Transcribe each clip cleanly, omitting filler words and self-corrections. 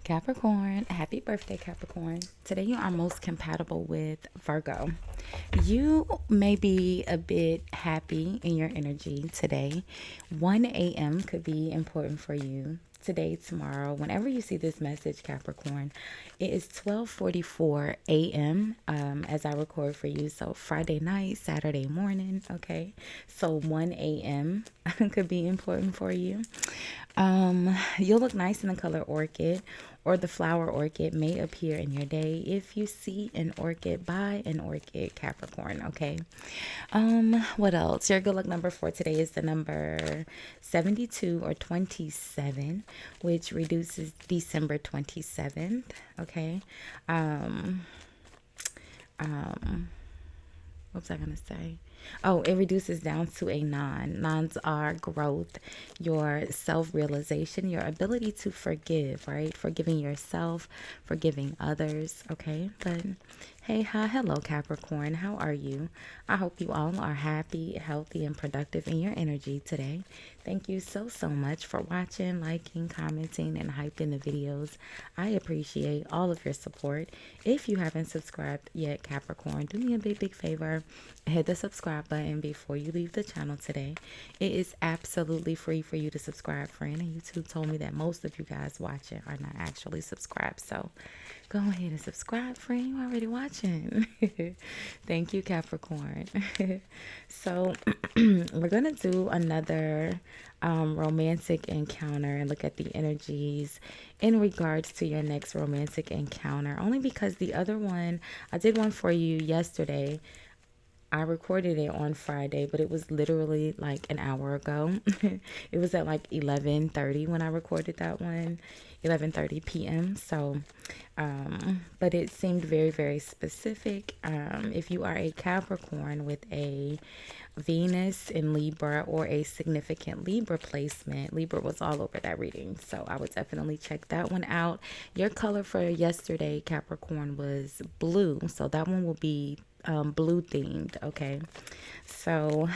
Capricorn, happy birthday, Capricorn. Today you are most compatible with Virgo. You may be a bit happy in your energy today. 1 a.m. could be important for you today, tomorrow. Whenever you see this message, Capricorn, it is 12:44 a.m. As I record for you. So Friday night, Saturday morning, okay? So 1 a.m. could be important for you. You'll look nice in the color orchid, or the flower orchid may appear in your day. If you see an orchid, buy an orchid, Capricorn, okay? What else? Your good luck number for today is the number 72 or 27, which reduces December 27th, okay? What was I going to say? Oh, it reduces down to a 9. Nines are growth, your self-realization, your ability to forgive, right? Forgiving yourself, forgiving others, okay? But hey, hi, hello, Capricorn. How are you? I hope you all are happy, healthy, and productive in your energy today. Thank you so, so much for watching, liking, commenting, and hyping the videos. I appreciate all of your support. If you haven't subscribed yet, Capricorn, do me a big, big favor. Hit the subscribe button before you leave the channel today. It is absolutely free for you to subscribe, friend. And YouTube told me that most of you guys watching are not actually subscribed. So go ahead and subscribe, friend. You already watching. Thank you, Capricorn. So we're going to do another romantic encounter and look at the energies in regards to your next romantic encounter. Only because the other one, I did one for you yesterday. I recorded it on Friday, but it was literally like an hour ago. It was at like 11:30 when I recorded that one, 11:30 p.m. So, but it seemed very, very specific. If you are a Capricorn with a Venus in Libra or a significant Libra placement, Libra was all over that reading. So I would definitely check that one out. Your color for yesterday, Capricorn, was blue. So that one will be blue themed, okay? So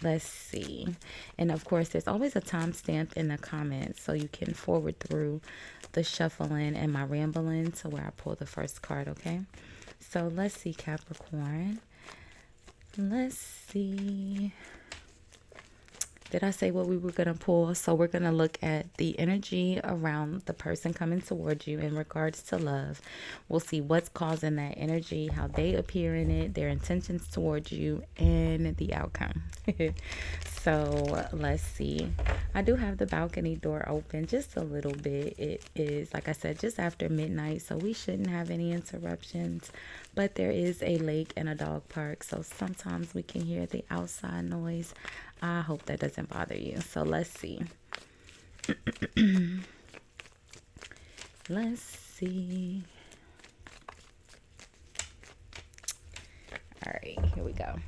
let's see. And of course, there's always a timestamp in the comments so you can forward through the shuffling and my rambling to where I pull the first card, okay? So let's see, Capricorn. Let's see. Did I say what we were going to pull? So we're going to look at the energy around the person coming towards you in regards to love. We'll see what's causing that energy, how they appear in it, their intentions towards you, and the outcome. So let's see. I do have the balcony door open just a little bit. It is, like I said, just after midnight, so we shouldn't have any interruptions. But there is a lake and a dog park, so sometimes we can hear the outside noise. I hope that doesn't bother you. So let's see. Let's see. All right, here we go.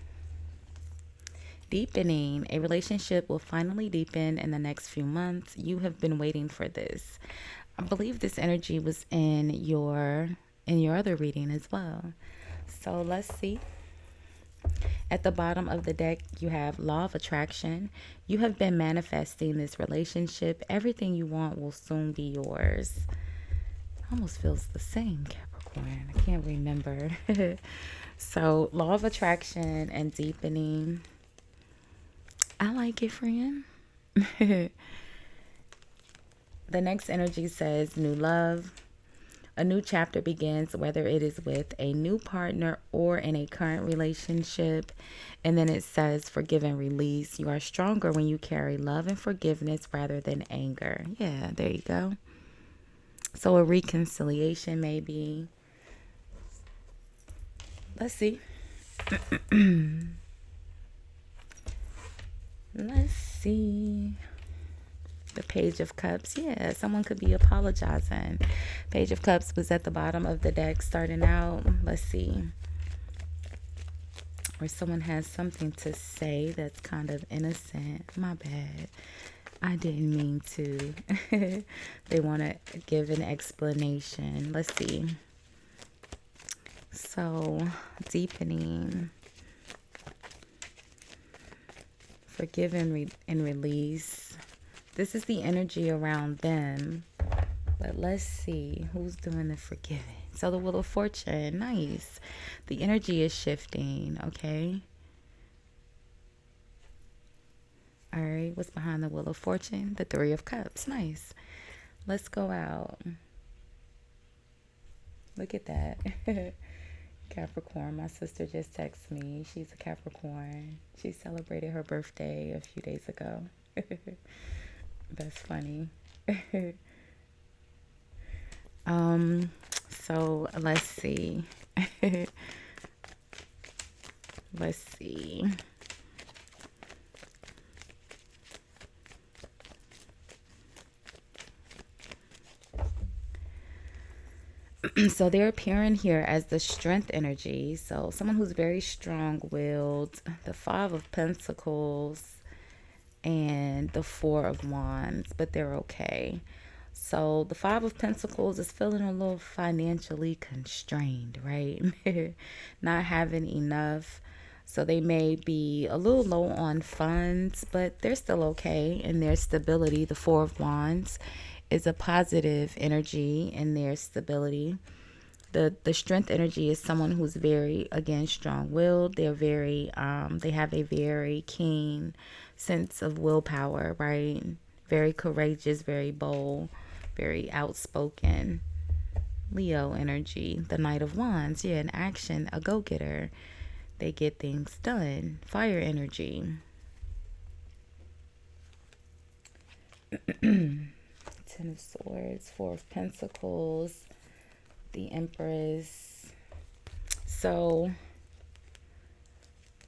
Deepening. A relationship will finally deepen in the next few months. You have been waiting for this. I believe this energy was in your other reading as well. So let's see. At the bottom of the deck, you have Law of Attraction. You have been manifesting this relationship. Everything you want will soon be yours. Almost feels the same, Capricorn. I can't remember. So, Law of Attraction and deepening. I like it, friend. The next energy says new love. A new chapter begins, whether it is with a new partner or in a current relationship. And then it says forgive and release. You are stronger when you carry love and forgiveness rather than anger. Yeah, there you go. So a reconciliation maybe. Let's see. Let's see. The Page of Cups. Yeah, someone could be apologizing. Page of Cups was at the bottom of the deck starting out. Let's see. Or someone has something to say that's kind of innocent. My bad. I didn't mean to. They want to give an explanation. Let's see. So, deepening. Forgive and release. This is the energy around them. But let's see who's doing the forgiving. So the Wheel of Fortune, nice. The energy is shifting, okay? All right, what's behind the Wheel of Fortune? The Three of Cups, nice. Let's go out. Look at that. Capricorn, my sister just texted me. She's a Capricorn. She celebrated her birthday a few days ago. That's funny. So let's see. Let's see. So they're appearing here as the strength energy. So someone who's very strong-willed, the Five of Pentacles, and the Four of Wands, but they're okay. So the Five of Pentacles is feeling a little financially constrained, right? Not having enough. So they may be a little low on funds, but they're still okay in their stability. The Four of Wands is a positive energy in their stability. The strength energy is someone who's very, again, strong-willed. They're very they have a very keen sense of willpower, right? Very courageous, very bold, very outspoken. Leo energy, the Knight of Wands, yeah, an action, a go-getter. They get things done. Fire energy. Ten of Swords, Four of Pentacles, the Empress. So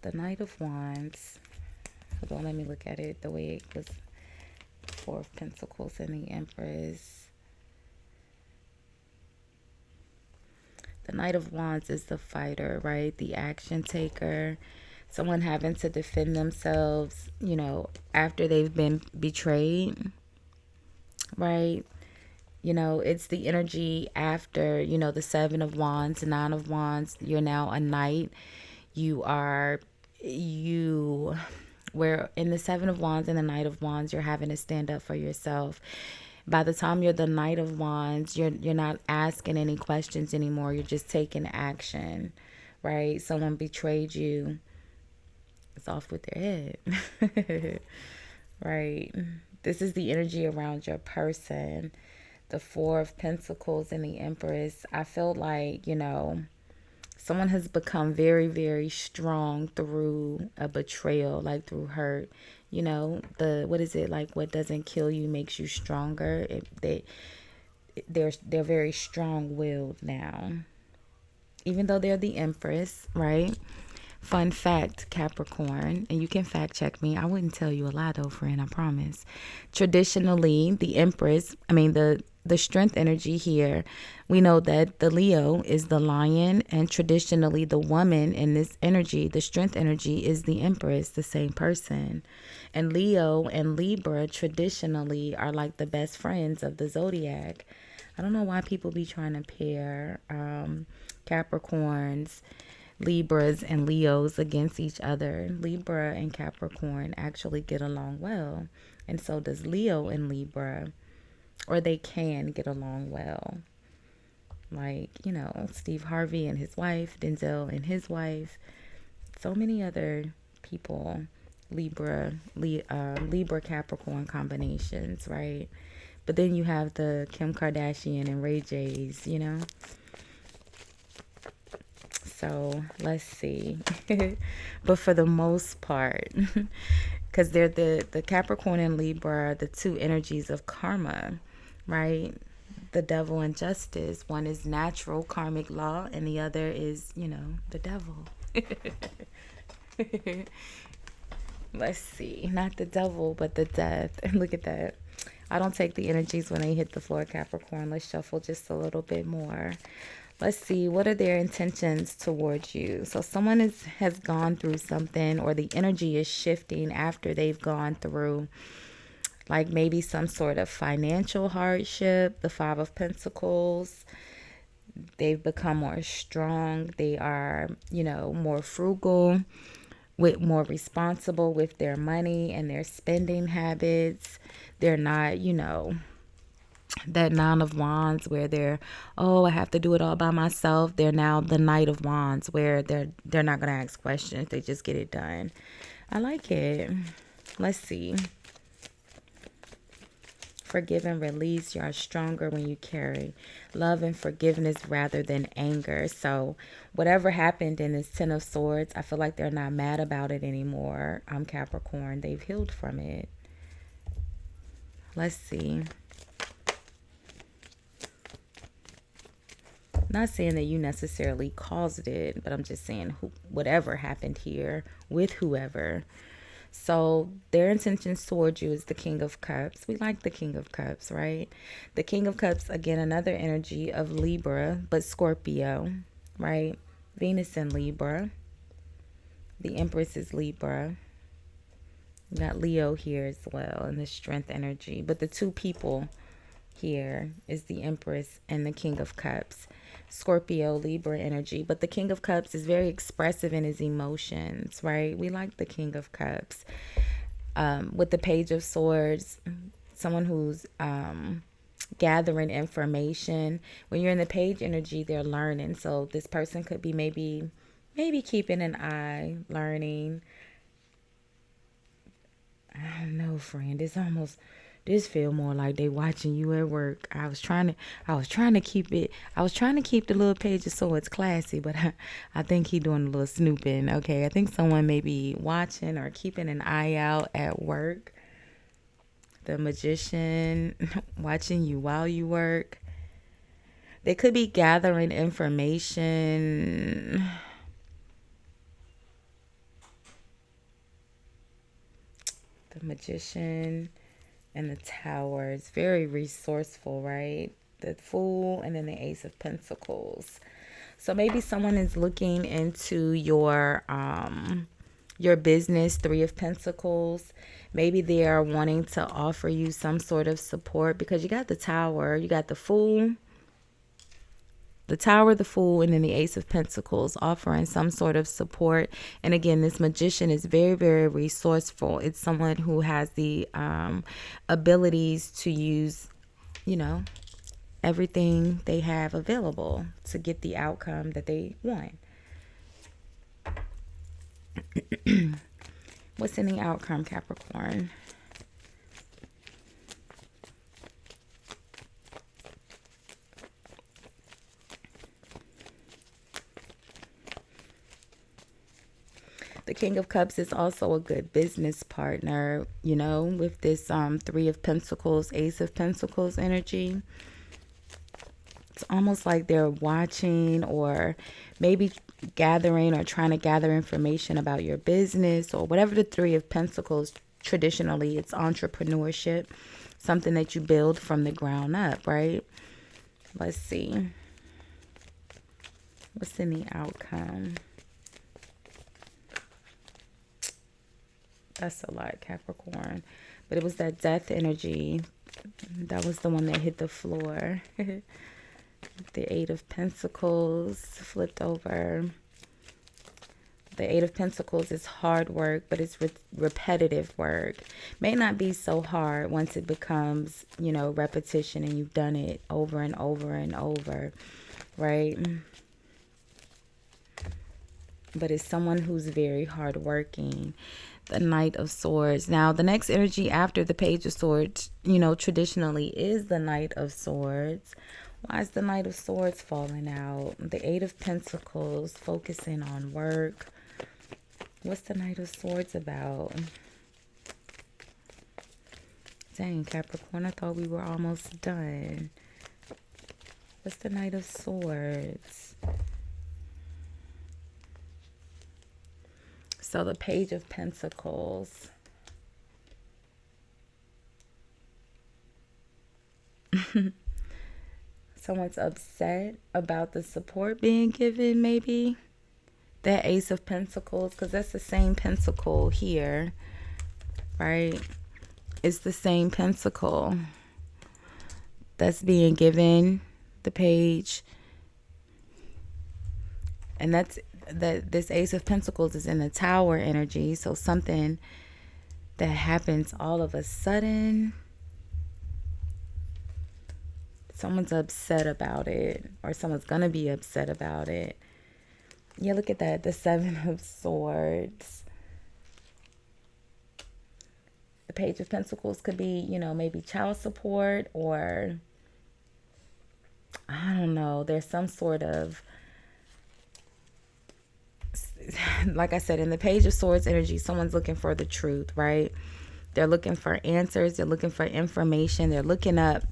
the Knight of Wands, hold on, let me look at it the way it was. Four of Pentacles and the Empress. The Knight of Wands is the fighter, right? The action taker. Someone having to defend themselves, you know, after they've been betrayed, right? You know, it's the energy after, you know, the Seven of Wands, Nine of Wands. You're now a knight. Where in the Seven of Wands and the Knight of Wands, you're having to stand up for yourself. By the time you're the Knight of Wands, you're not asking any questions anymore. You're just taking action, right? Someone betrayed you. It's off with their head, right? This is the energy around your person. The Four of Pentacles and the Empress. I feel like, you know, someone has become very, very strong through a betrayal, like through hurt. You know, what is it, like, what doesn't kill you makes you stronger. They're very strong-willed now, even though they're the Empress, right? Fun fact, Capricorn, and you can fact check me. I wouldn't tell you a lie though, friend, I promise. Traditionally, the Empress, the strength energy here, we know that the Leo is the lion, and traditionally the woman in this energy, the strength energy, is the Empress, the same person. And Leo and Libra traditionally are like the best friends of the zodiac. I don't know why people be trying to pair Capricorns, Libras, and Leos against each other. Libra and Capricorn actually get along well, and so does Leo and Libra, or they can get along well. Like, you know, Steve Harvey and his wife, Denzel and his wife, so many other people. Libra Capricorn combinations, right? But then you have the Kim Kardashian and Ray J's, you know. So let's see. But for the most part, because they're the Capricorn and Libra are the two energies of karma, right? The devil and justice. One is natural karmic law, and the other is, you know, the devil. Let's see. Not the devil, but the death. And look at that. I don't take the energies when they hit the floor, Capricorn. Let's shuffle just a little bit more. Let's see, what are their intentions towards you? So someone has gone through something, or the energy is shifting after they've gone through, like, maybe some sort of financial hardship. The Five of Pentacles. They've become more strong. They are, you know, more frugal, more responsible with their money and their spending habits. They're not, you know, that Nine of Wands where they're, oh, I have to do it all by myself. They're now the Knight of Wands where they're not going to ask questions. They just get it done. I like it. Let's see. Forgive and release. You are stronger when you carry love and forgiveness rather than anger. So whatever happened in this Ten of Swords, I feel like they're not mad about it anymore. I'm Capricorn. They've healed from it. Let's see. Not saying that you necessarily caused it, but I'm just saying whatever happened here with whoever. So their intentions towards you is the King of Cups. We like the King of Cups, right? The King of Cups, again, another energy of Libra, but Scorpio, right? Venus in Libra. The Empress is Libra. We got Leo here as well in the strength energy. But the two people here is the Empress and the King of Cups. Scorpio, Libra energy. But the King of Cups is very expressive in his emotions, right? We like the King of Cups. With the Page of Swords, someone who's gathering information. When you're in the Page energy, they're learning. So this person could be maybe keeping an eye, learning. I don't know, friend. This feel more like they watching you at work. I was trying to keep the little Page of Swords classy, but I think he doing a little snooping. Okay, I think someone may be watching or keeping an eye out at work. The Magician watching you while you work. They could be gathering information. The Magician and the Tower is very resourceful, right? The Fool and then the Ace of Pentacles. So maybe someone is looking into your business, Three of Pentacles. Maybe they are wanting to offer you some sort of support because you got the Tower, you got the Fool. The Tower, the Fool, and then the Ace of Pentacles offering some sort of support. And again, this Magician is very, very resourceful. It's someone who has the abilities to use, everything they have available to get the outcome that they want. What's in the outcome, Capricorn? The King of Cups is also a good business partner, with this Three of Pentacles, Ace of Pentacles energy. It's almost like they're watching or maybe gathering or trying to gather information about your business or whatever the Three of Pentacles. Traditionally, it's entrepreneurship, something that you build from the ground up, right? Let's see. What's in the outcome? That's a lot, Capricorn. But it was that death energy. That was the one that hit the floor. The Eight of Pentacles flipped over. The Eight of Pentacles is hard work, but it's repetitive work. May not be so hard once it becomes, repetition and you've done it over and over and over, right? But it's someone who's very hardworking. The Knight of Swords. Now, the next energy after the Page of Swords, traditionally is the Knight of Swords. Why is the Knight of Swords falling out? The Eight of Pentacles, focusing on work. What's the Knight of Swords about? Dang, Capricorn, I thought we were almost done. What's the Knight of Swords? So the Page of Pentacles. Someone's upset about the support being given, maybe. That Ace of Pentacles, because that's the same pentacle here, right? It's the same pentacle that's being given, the page. And this Ace of Pentacles is in the Tower energy. So something that happens all of a sudden. Someone's upset about it, or someone's going to be upset about it. Yeah, look at that. The Seven of Swords. The Page of Pentacles could be, you know, maybe child support, or I don't know. There's some sort of, like I said, in the Page of Swords energy, someone's looking for the truth, right? They're looking for answers. They're looking for information. They're looking up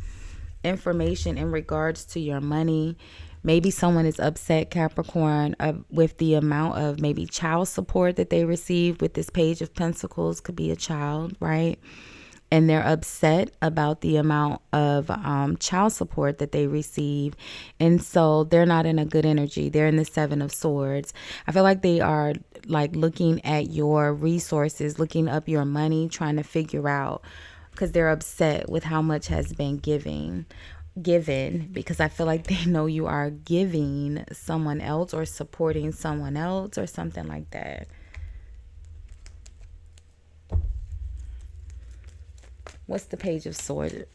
information in regards to your money. Maybe someone is upset, Capricorn, with the amount of maybe child support that they receive with this Page of Pentacles. Could be a child, right? And they're upset about the amount of child support that they receive. And so they're not in a good energy. They're in the Seven of Swords. I feel like they are like looking at your resources, looking up your money, trying to figure out, because they're upset with how much has been given, because I feel like they know you are giving someone else or supporting someone else or something like that. What's the Page of Swords?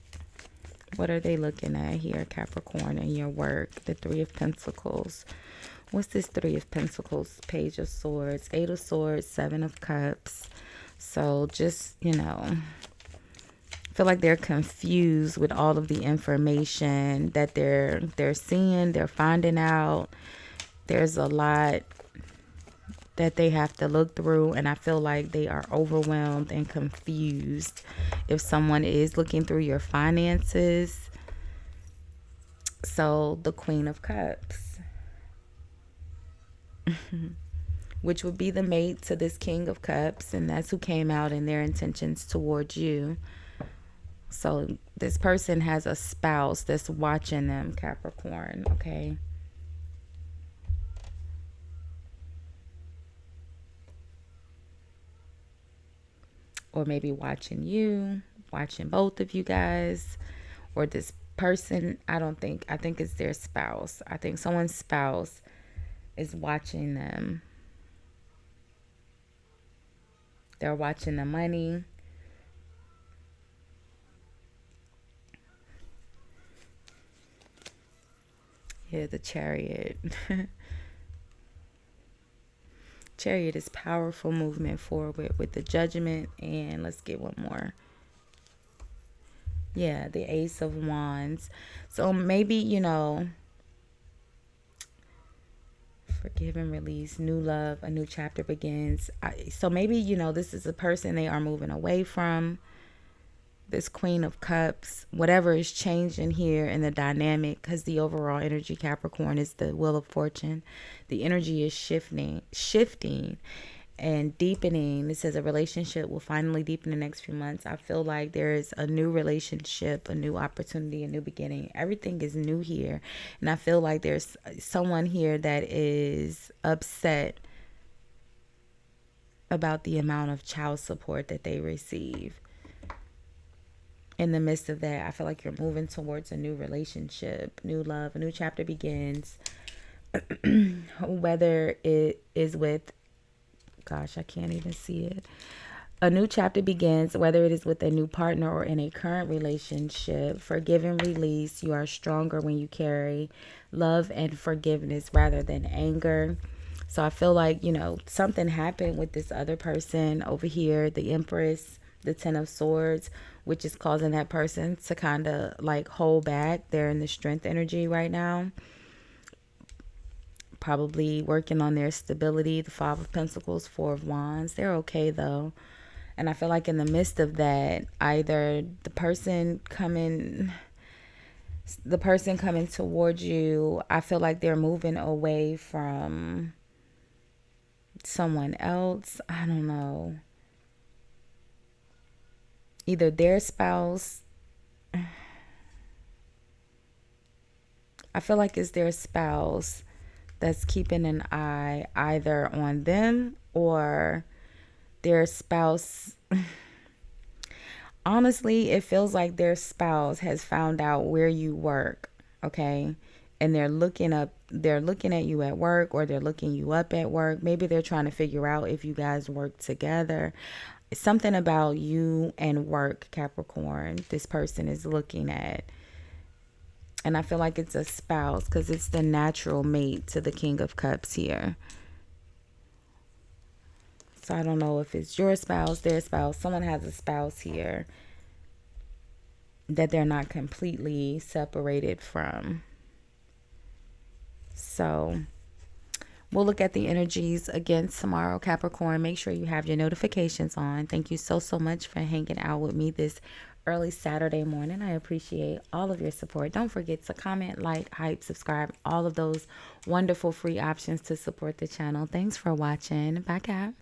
What are they looking at here, Capricorn, in your work? The Three of Pentacles. What's this Three of Pentacles? Page of Swords, Eight of Swords, Seven of Cups. So just, you know, I feel like they're confused with all of the information that they're seeing, they're finding out. There's a lot that they have to look through, and I feel like they are overwhelmed and confused. If someone is looking through your finances. So the Queen of Cups, which would be the mate to this King of Cups, and that's who came out in their intentions towards you. So this person has a spouse that's watching them, Capricorn, okay? Or maybe watching you, watching both of you guys, or this person. I think it's their spouse. I think someone's spouse is watching them. They're watching the money. Yeah, the Chariot. Chariot is powerful movement forward with the Judgment. And let's get one more. Yeah, the Ace of Wands. So maybe, you know, forgive and release, new love, a new chapter begins. So maybe, you know, this is a person they are moving away from. This Queen of Cups, whatever is changing here in the dynamic, because the overall energy, Capricorn, is the Wheel of Fortune. The energy is shifting and deepening. It says a relationship will finally deepen in the next few months. I feel like there is a new relationship, a new opportunity, a new beginning. Everything is new here. And I feel like there's someone here that is upset about the amount of child support that they receive. In the midst of that, I feel like you're moving towards a new relationship, new love, a new chapter begins. Whether it is with, gosh, I can't even see it. A new chapter begins, whether it is with a new partner or in a current relationship. Forgive and release. You are stronger when you carry love and forgiveness rather than anger. So I feel like, you know, something happened with this other person over here, the Empress, the Ten of Swords, which is causing that person to kind of like hold back. They're in the Strength energy right now. Probably working on their stability. The Five of Pentacles, Four of Wands. They're okay though. And I feel like in the midst of that, either the person coming towards you, I feel like they're moving away from someone else. I don't know. Either their spouse, I feel like it's their spouse that's keeping an eye either on them or their spouse. Honestly, it feels like their spouse has found out where you work, okay? And they're looking at you at work, or they're looking you up at work. Maybe they're trying to figure out if you guys work together. Something about you and work, Capricorn, this person is looking at. And I feel like it's a spouse because it's the natural mate to the King of Cups here. So I don't know if it's your spouse, their spouse. Someone has a spouse here that they're not completely separated from. So we'll look at the energies again tomorrow, Capricorn. Make sure you have your notifications on. Thank you so much for hanging out with me this early Saturday morning. I appreciate all of your support. Don't forget to comment, like, hype, subscribe, all of those wonderful free options to support the channel. Thanks for watching. Bye, Cap.